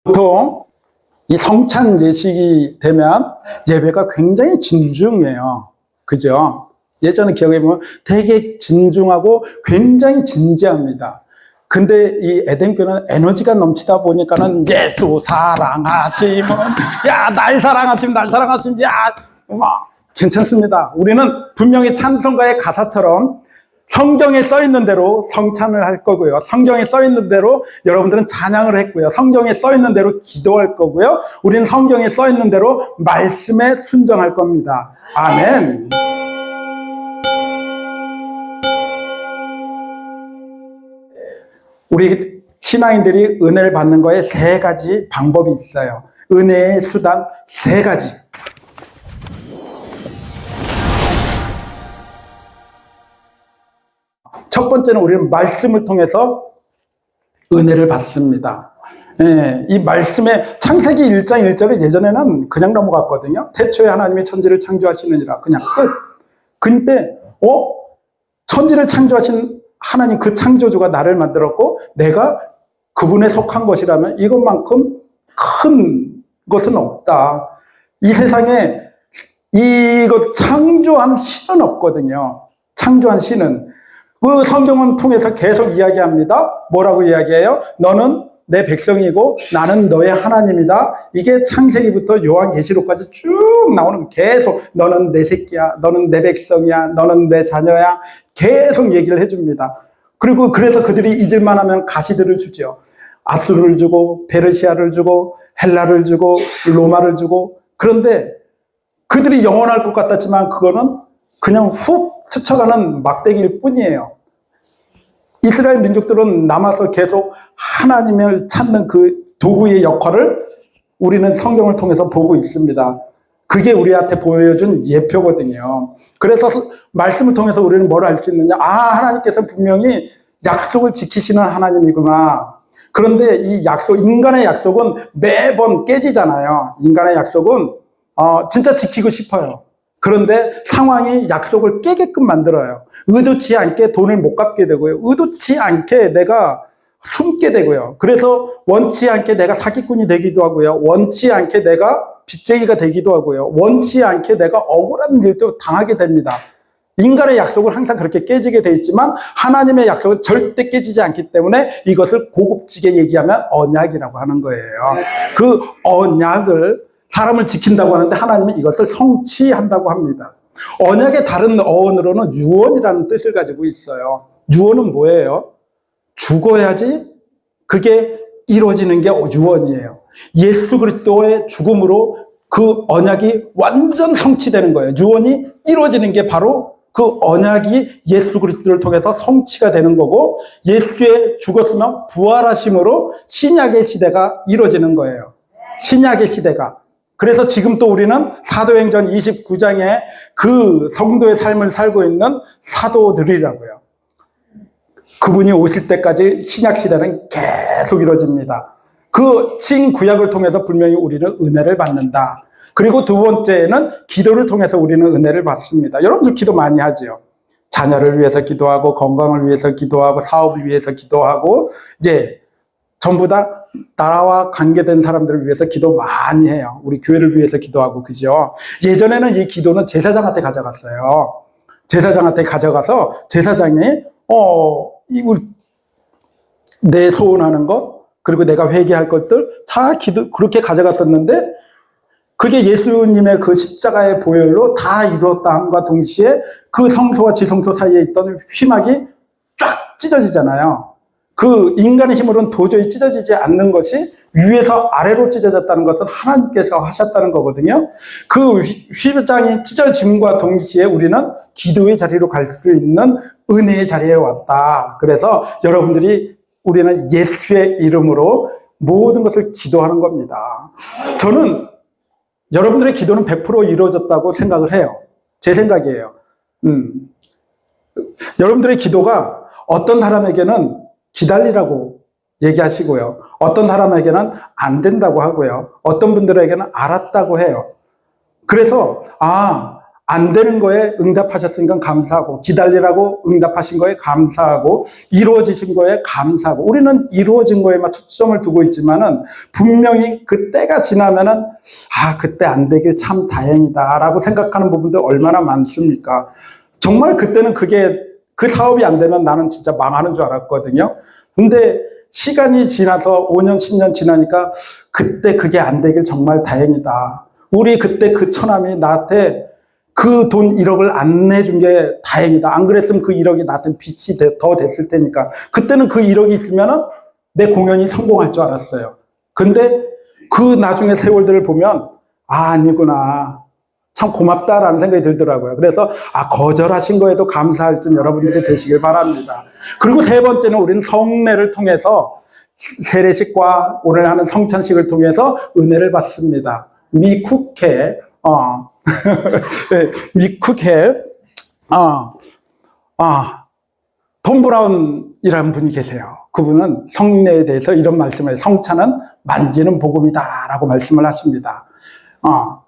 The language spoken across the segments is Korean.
보통 이 성찬 예식이 되면 예배가 굉장히 진중해요. 그죠? 예전에 기억해보면 되게 진중하고 굉장히 진지합니다. 근데 이 에덴교는 에너지가 넘치다 보니까는 예수 사랑하시면, 야, 날 사랑하시면, 날 사랑하시면, 야, 괜찮습니다. 우리는 분명히 찬송가의 가사처럼 성경에 써 있는 대로 성찬을 할 거고요. 성경에 써 있는 대로 여러분들은 찬양을 했고요. 성경에 써 있는 대로 기도할 거고요. 우리는 성경에 써 있는 대로 말씀에 순종할 겁니다. 아멘. 우리 신앙인들이 은혜를 받는 거에 세 가지 방법이 있어요. 은혜의 수단 세 가지. 첫 번째는 우리는 말씀을 통해서 은혜를 받습니다. 예, 이 말씀의 창세기 1장 1절에 예전에는 그냥 넘어갔거든요. 태초에 하나님이 천지를 창조하시느니라. 그냥 끝. 근데 천지를 창조하신 하나님 그 창조주가 나를 만들었고 내가 그분에 속한 것이라면 이것만큼 큰 것은 없다. 이 세상에 이것 창조한 신은 없거든요. 창조한 신은. 그 성경은 통해서 계속 이야기합니다. 뭐라고 이야기해요? 너는 내 백성이고 나는 너의 하나님이다. 이게 창세기부터 요한계시록까지 쭉 나오는 계속 너는 내 새끼야. 너는 내 백성이야. 너는 내 자녀야. 계속 얘기를 해줍니다. 그리고 그래서 그들이 잊을만 하면 가시들을 주죠. 아수르를 주고 페르시아를 주고 헬라를 주고 로마를 주고 그런데 그들이 영원할 것 같았지만 그거는 그냥 훅 스쳐가는 막대기일 뿐이에요. 이스라엘 민족들은 남아서 계속 하나님을 찾는 그 도구의 역할을 우리는 성경을 통해서 보고 있습니다. 그게 우리한테 보여준 예표거든요. 그래서 말씀을 통해서 우리는 뭘 알 수 있느냐? 하나님께서 분명히 약속을 지키시는 하나님이구나. 그런데 이 약속, 인간의 약속은 매번 깨지잖아요. 인간의 약속은 진짜 지키고 싶어요. 그런데 상황이 약속을 깨게끔 만들어요. 의도치 않게 돈을 못 갚게 되고요. 의도치 않게 내가 숨게 되고요. 그래서 원치 않게 내가 사기꾼이 되기도 하고요. 원치 않게 내가 빚쟁이가 되기도 하고요. 원치 않게 내가 억울한 일도 당하게 됩니다. 인간의 약속은 항상 그렇게 깨지게 돼 있지만 하나님의 약속은 절대 깨지지 않기 때문에 이것을 고급지게 얘기하면 언약이라고 하는 거예요. 그 언약을 사람을 지킨다고 하는데 하나님이 이것을 성취한다고 합니다. 언약의 다른 어원으로는 유언이라는 뜻을 가지고 있어요. 유언은 뭐예요? 죽어야지 그게 이루어지는 게 유언이에요. 예수 그리스도의 죽음으로 그 언약이 완전 성취되는 거예요. 유언이 이루어지는 게 바로 그 언약이 예수 그리스도를 통해서 성취가 되는 거고 예수의 죽었으면 부활하심으로 신약의 시대가 이루어지는 거예요. 신약의 시대가. 그래서 지금 또 우리는 사도행전 29장에 그 성도의 삶을 살고 있는 사도들이라고요. 그분이 오실 때까지 신약 시대는 계속 이루어집니다. 그 신구약을 통해서 분명히 우리는 은혜를 받는다. 그리고 두 번째는 기도를 통해서 우리는 은혜를 받습니다. 여러분들 기도 많이 하죠. 자녀를 위해서 기도하고 건강을 위해서 기도하고 사업을 위해서 기도하고 이제 전부 다 나라와 관계된 사람들을 위해서 기도 많이 해요. 우리 교회를 위해서 기도하고 그죠? 예전에는 이 기도는 제사장한테 가져갔어요. 제사장한테 가져가서 제사장이 내 소원하는 것 그리고 내가 회개할 것들 다 기도 그렇게 가져갔었는데 그게 예수님의 그 십자가의 보혈로 다 이루었다함과 동시에 그 성소와 지성소 사이에 있던 휘막이 쫙 찢어지잖아요. 그 인간의 힘으로는 도저히 찢어지지 않는 것이 위에서 아래로 찢어졌다는 것은 하나님께서 하셨다는 거거든요. 그 휘장이 찢어짐과 동시에 우리는 기도의 자리로 갈 수 있는 은혜의 자리에 왔다. 그래서 우리는 예수의 이름으로 모든 것을 기도하는 겁니다. 저는 여러분들의 기도는 100% 이루어졌다고 생각을 해요. 제 생각이에요. 여러분들의 기도가 어떤 사람에게는 기다리라고 얘기하시고요. 어떤 사람에게는 안 된다고 하고요. 어떤 분들에게는 알았다고 해요. 그래서 안 되는 거에 응답하셨으니까 감사하고, 기다리라고 응답하신 거에 감사하고, 이루어지신 거에 감사하고. 우리는 이루어진 거에만 초점을 두고 있지만은 분명히 그 때가 지나면은 그때 안 되길 참 다행이다라고 생각하는 부분도 얼마나 많습니까? 정말 그때는 그 사업이 안 되면 나는 진짜 망하는 줄 알았거든요. 근데 시간이 지나서 5년, 10년 지나니까 그때 그게 안 되길 정말 다행이다. 우리 그때 그 처남이 나한테 그 돈 1억을 안 내준 게 다행이다. 안 그랬으면 그 1억이 나한테 빚이 더 됐을 테니까. 그때는 그 1억이 있으면 내 공연이 성공할 줄 알았어요. 근데 그 나중에 세월들을 보면 아니구나. 참 고맙다라는 생각이 들더라고요. 그래서 거절하신 거에도 감사할 줄 여러분들이 되시길 바랍니다. 그리고 세 번째는 우리는 성례를 통해서 세례식과 오늘 하는 성찬식을 통해서 은혜를 받습니다. 미쿠케 네, 미쿠케 톰 브라운이라는 분이 계세요. 그분은 성례에 대해서 이런 말씀을 해요. 성찬은 만지는 복음이다 라고 말씀을 하십니다.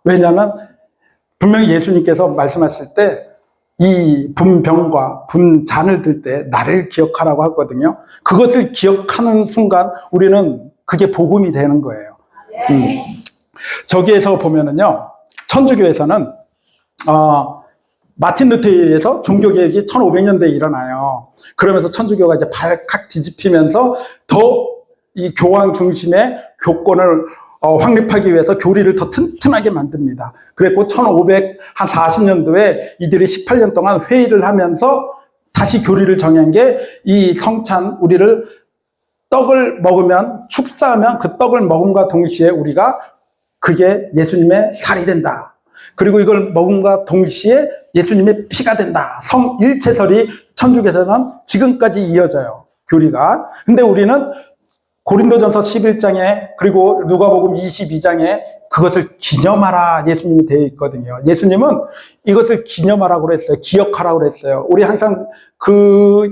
왜냐하면 분명히 예수님께서 말씀하실 때 이 분병과 분잔을 들 때 나를 기억하라고 하거든요. 그것을 기억하는 순간 우리는 그게 복음이 되는 거예요. 저기에서 보면은요, 천주교에서는 마틴 루터에 의해서 종교개혁이 1500년대에 일어나요. 그러면서 천주교가 이제 발칵 뒤집히면서 더 이 교황 중심의 교권을 확립하기 위해서 교리를 더 튼튼하게 만듭니다. 그랬고 1540년도에 이들이 18년 동안 회의를 하면서 다시 교리를 정한 게 이 성찬, 우리를 떡을 먹으면, 축사하면 그 떡을 먹음과 동시에 우리가 그게 예수님의 살이 된다. 그리고 이걸 먹음과 동시에 예수님의 피가 된다. 성일체설이 천주교에서는 지금까지 이어져요. 교리가. 근데 우리는 고린도전서 11장에 그리고 누가복음 22장에 그것을 기념하라 예수님이 되어 있거든요. 예수님은 이것을 기념하라고 그랬어요. 기억하라고 그랬어요. 우리 항상 그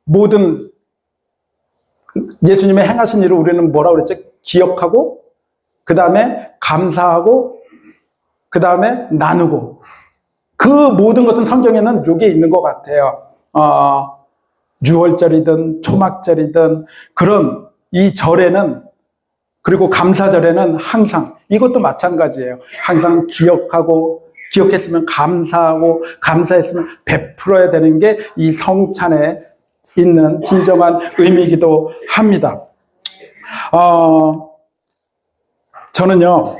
모든 예수님의 행하신 일을 우리는 뭐라고 그랬죠? 기억하고, 그 다음에 감사하고, 그 다음에 나누고. 그 모든 것은 성경에는 요게 있는 것 같아요. 유월절이든 초막절이든 그런 이 절에는, 그리고 감사절에는 항상 이것도 마찬가지예요. 항상 기억하고, 기억했으면 감사하고, 감사했으면 베풀어야 되는 게 이 성찬에 있는 진정한 의미이기도 합니다. 저는요,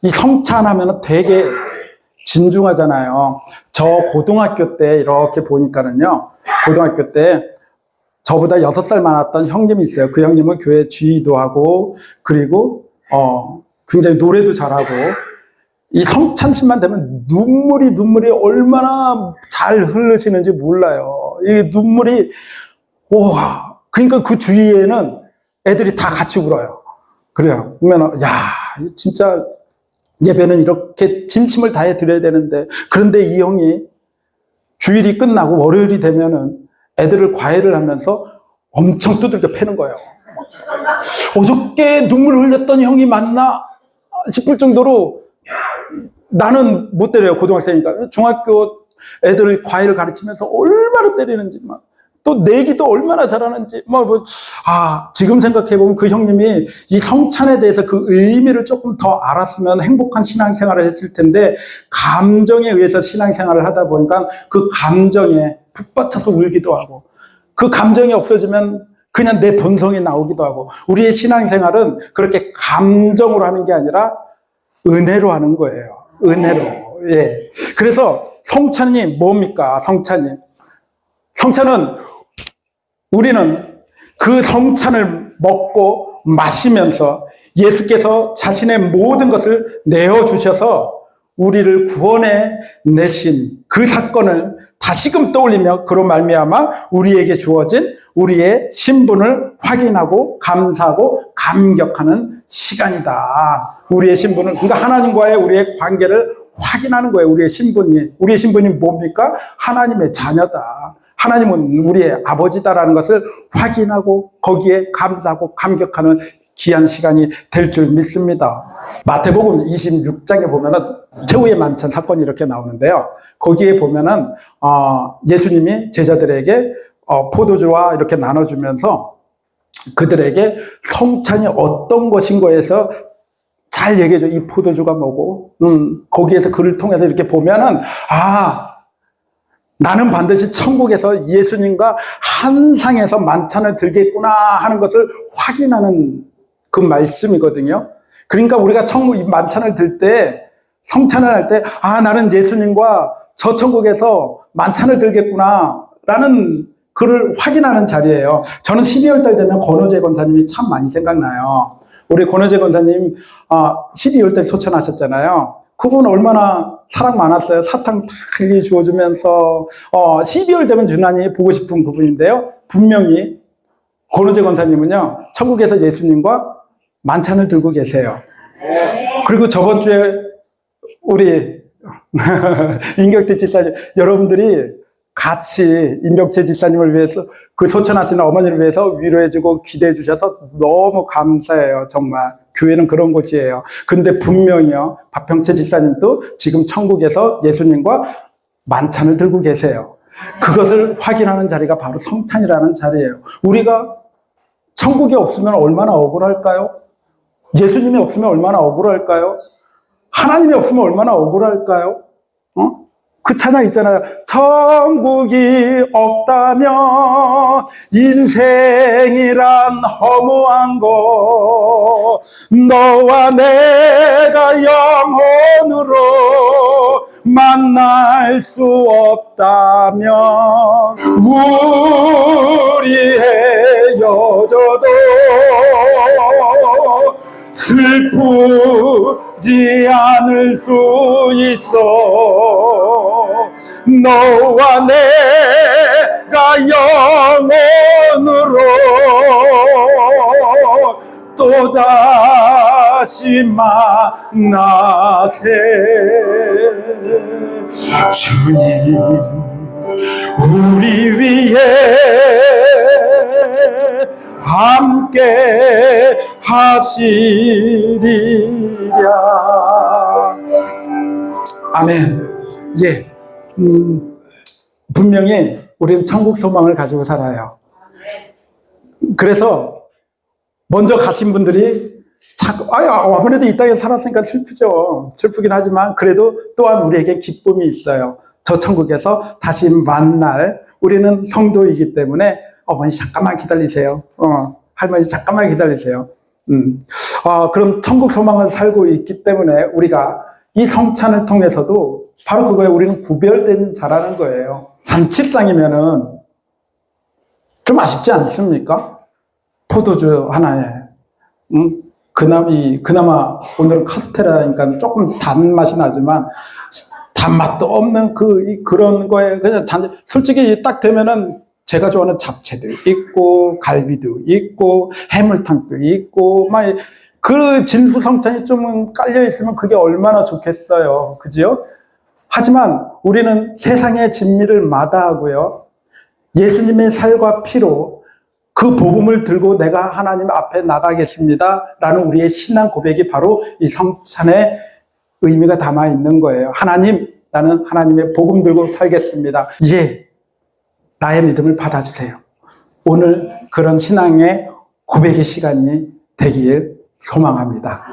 이 성찬하면 되게 진중하잖아요. 저 고등학교 때 이렇게 보니까는요, 고등학교 때 저보다 6살 많았던 형님이 있어요. 그 형님은 교회 지휘도 하고, 그리고 굉장히 노래도 잘하고, 이 성찬식만 되면 눈물이 얼마나 잘 흐르시는지 몰라요. 이 눈물이, 그러니까 그 주위에는 애들이 다 같이 울어요. 그래요. 그러면, 진짜 예배는 이렇게 진심을 다해 드려야 되는데, 그런데 이 형이 주일이 끝나고 월요일이 되면은 애들을 과외를 하면서 엄청 두들겨 패는 거예요. 어저께 눈물 흘렸던 형이 맞나 싶을 정도로, 나는 못 때려요. 고등학생이니까. 중학교 애들을 과외를 가르치면서 얼마나 때리는지, 또 내기도 얼마나 잘하는지, 지금 생각해보면 그 형님이 이 성찬에 대해서 그 의미를 조금 더 알았으면 행복한 신앙생활을 했을 텐데, 감정에 의해서 신앙생활을 하다 보니까 그 감정에 푹 빠쳐서 울기도 하고, 그 감정이 없어지면 그냥 내 본성이 나오기도 하고, 우리의 신앙생활은 그렇게 감정으로 하는 게 아니라 은혜로 하는 거예요. 은혜로. 예. 그래서 성찬이 뭡니까? 성찬은 우리는 그 성찬을 먹고 마시면서 예수께서 자신의 모든 것을 내어주셔서 우리를 구원해 내신 그 사건을 다시금 떠올리며 그로 말미암아 우리에게 주어진 우리의 신분을 확인하고 감사하고 감격하는 시간이다. 우리의 신분을, 그러니까 하나님과의 우리의 관계를 확인하는 거예요. 우리의 신분이 뭡니까? 하나님의 자녀다. 하나님은 우리의 아버지다라는 것을 확인하고 거기에 감사하고 감격하는 귀한 시간이 될 줄 믿습니다. 마태복음 26장에 보면은 최후의 만찬 사건이 이렇게 나오는데요. 거기에 보면은 예수님이 제자들에게 포도주와 이렇게 나눠주면서 그들에게 성찬이 어떤 것인 거에서 잘 얘기해줘. 이 포도주가 뭐고, 거기에서 그를 통해서 이렇게 보면은, 나는 반드시 천국에서 예수님과 한 상에서 만찬을 들겠구나 하는 것을 확인하는 그 말씀이거든요. 그러니까 우리가 천국 만찬을 들 때, 성찬을 할 때, 나는 예수님과 저 천국에서 만찬을 들겠구나 라는 그를 확인하는 자리예요. 저는 12월 달 되면 권호재 권사님이 참 많이 생각나요. 우리 권호재 권사님 12월 달 소천하셨잖아요. 그분 얼마나 사랑 많았어요. 사탕 탁 주어주면서 12월 되면 유난히 보고 싶은 그분인데요. 분명히 권호재 권사님은요, 천국에서 예수님과 만찬을 들고 계세요. 그리고 저번 주에 우리 임경태 집사님, 여러분들이 같이 임병채 집사님을 위해서, 그 소천하시는 어머니를 위해서 위로해주고 기대해 주셔서 너무 감사해요. 정말 교회는 그런 곳이에요. 근데 분명히요, 박병채 집사님도 지금 천국에서 예수님과 만찬을 들고 계세요. 그것을 확인하는 자리가 바로 성찬이라는 자리예요. 우리가 천국이 없으면 얼마나 억울할까요? 예수님이 없으면 얼마나 억울할까요? 하나님이 없으면 얼마나 억울할까요? 그 찬양 있잖아요. 천국이 없다면 인생이란 허무한 거, 너와 내가 영혼으로 만날 수 없다면 우리 헤어져도 슬프지 않을 수 있어. 너와 내가 영원으로 또다시 만나세. 주님 우리 위해 함께 하시리라. 아멘. 예. 분명히 우리는 천국 소망을 가지고 살아요. 그래서 먼저 가신 분들이 아무래도 이 땅에 살았으니까 슬프죠. 슬프긴 하지만 그래도 또한 우리에게 기쁨이 있어요. 저 천국에서 다시 만날, 우리는 성도이기 때문에 어머니 잠깐만 기다리세요. 할머니 잠깐만 기다리세요. 그럼 천국 소망을 살고 있기 때문에 우리가 이 성찬을 통해서도 바로 그거에 우리는 구별된 자라는 거예요. 잔치상이면은 좀 아쉽지 않습니까? 포도주 하나에, 그나마 오늘은 카스테라니까 조금 단맛이 나지만 단맛도 없는 그런 거에 그냥 솔직히 딱 되면은 제가 좋아하는 잡채도 있고 갈비도 있고 해물탕도 있고 막 그 진수성찬이 좀 깔려 있으면 그게 얼마나 좋겠어요. 그지요? 하지만 우리는 세상의 진미를 마다하고요, 예수님의 살과 피로 그 복음을 들고 내가 하나님 앞에 나가겠습니다 라는 우리의 신앙 고백이 바로 이 성찬의 의미가 담아 있는 거예요. 하나님, 나는 하나님의 복음 들고 살겠습니다. 이제 나의 믿음을 받아주세요. 오늘 그런 신앙의 고백의 시간이 되길 소망합니다.